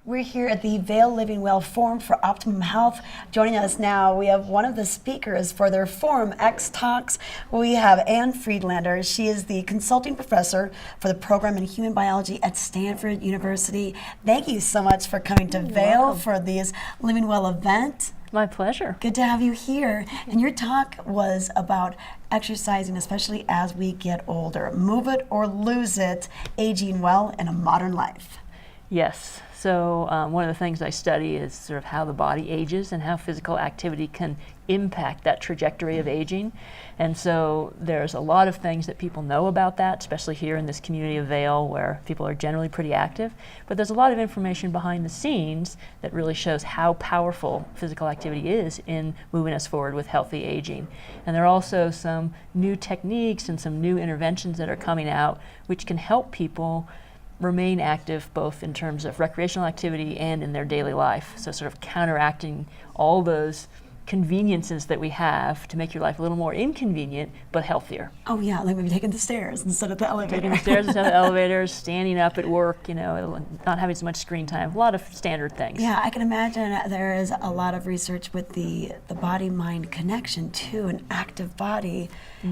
We're here at the Vail Living Well Forum for Optimum Health. Joining us now, we have one of the speakers for their Forum X Talks. We have Anne Friedlander. She is the consulting professor for the program in human biology at Stanford University. Thank you so much for coming to Vail for this Living Well event. My pleasure. Good to have you here. And your talk was about exercising, especially as we get older. Move it or lose it, aging well in a modern life. Yes. So one of the things I study is sort of how the body ages and how physical activity can impact that trajectory of aging. And so there's a lot of things that people know about that, especially here in this community of Vail where people are generally pretty active. But there's a lot of information behind the scenes that really shows how powerful physical activity is in moving us forward with healthy aging. And there are also some new techniques and some new interventions that are coming out which can help people remain active both in terms of recreational activity and in their daily life. So sort of counteracting all those conveniences that we have to make your life a little more inconvenient but healthier. Oh yeah, like maybe taking the stairs instead of the elevator. Taking the stairs instead of the elevators, standing up at work, you know, not having so much screen time, a lot of standard things. Yeah, I can imagine there is a lot of research with the body-mind connection too. An active body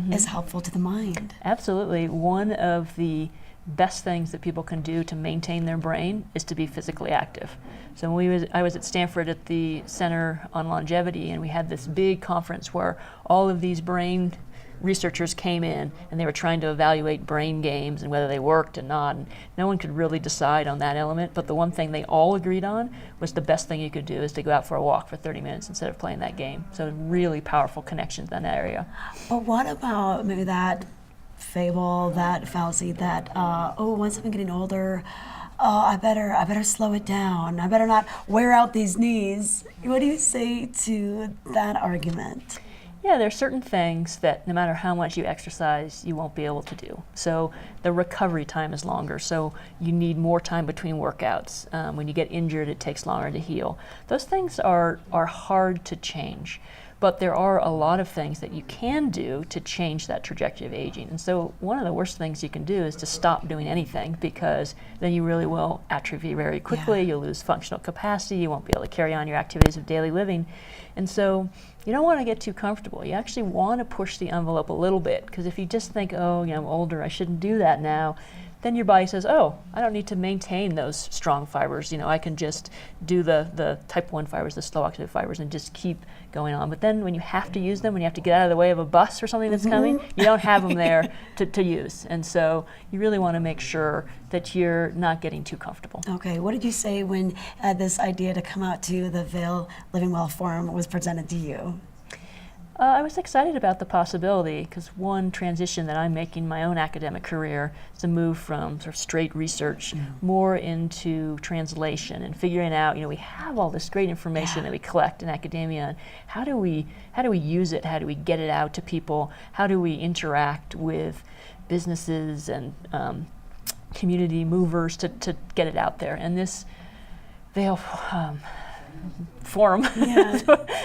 is helpful to the mind. Absolutely. One of the best things that people can do to maintain their brain is to be physically active. So when I was at Stanford at the Center on Longevity, and we had this big conference where all of these brain researchers came in and they were trying to evaluate brain games and whether they worked or not, and no one could really decide on that element, but the one thing they all agreed on was the best thing you could do is to go out for a walk for 30 minutes instead of playing that game. So really powerful connections in that area. But what about maybe that fable, that fallacy that once I'm getting older, I better slow it down. I better not wear out these knees. What do you say to that argument? Yeah, there are certain things that no matter how much you exercise, you won't be able to do. So the recovery time is longer, so you need more time between workouts. When you get injured, it takes longer to heal. Those things are hard to change. But there are a lot of things that you can do to change that trajectory of aging. And so one of the worst things you can do is to stop doing anything, because then you really will atrophy very quickly. You'll lose functional capacity. You won't be able to carry on your activities of daily living. And so you don't want to get too comfortable. You actually want to push the envelope a little bit, because if you just think, oh, you know, I'm older, I shouldn't do that now, then your body says, oh, I don't need to maintain those strong fibers. You know, I can just do the type 1 fibers, the slow oxidative fibers, and just keep going on. But then when you have to use them, when you have to get out of the way of a bus or something that's coming, you don't have them there to use. And so you really want to make sure that you're not getting too comfortable. Okay, what did you say when this idea to come out to the Vail Living Well Forum was presented to you? I was excited about the possibility, because one transition that I'm making in my own academic career is to move from sort of straight research more into translation and figuring out, you know, we have all this great information that we collect in academia, and how do we use it? How do we get it out to people? How do we interact with businesses and community movers to get it out there? And this Vail Forum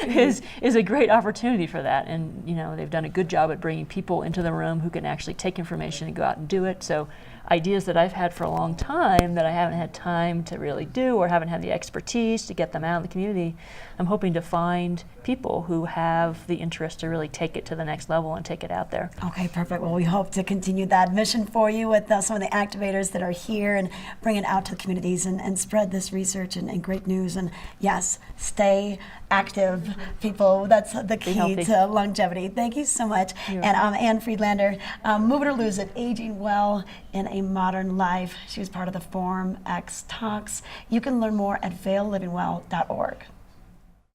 is a great opportunity for that, and you know, they've done a good job at bringing people into the room who can actually take information and go out and do it. So ideas that I've had for a long time that I haven't had time to really do or haven't had the expertise to get them out in the community, I'm hoping to find people who have the interest to really take it to the next level and take it out there. Okay, perfect. Well, we hope to continue that mission for you with some of the activators that are here and bring it out to the communities and spread this research and great news. And yes, stay active, people. That's the key to longevity. Thank you so much. And Anne Friedlander, Move It or Lose It, Aging Well in a Modern Life. She was part of the Forum X Talks. You can learn more at vaillivingwell.org.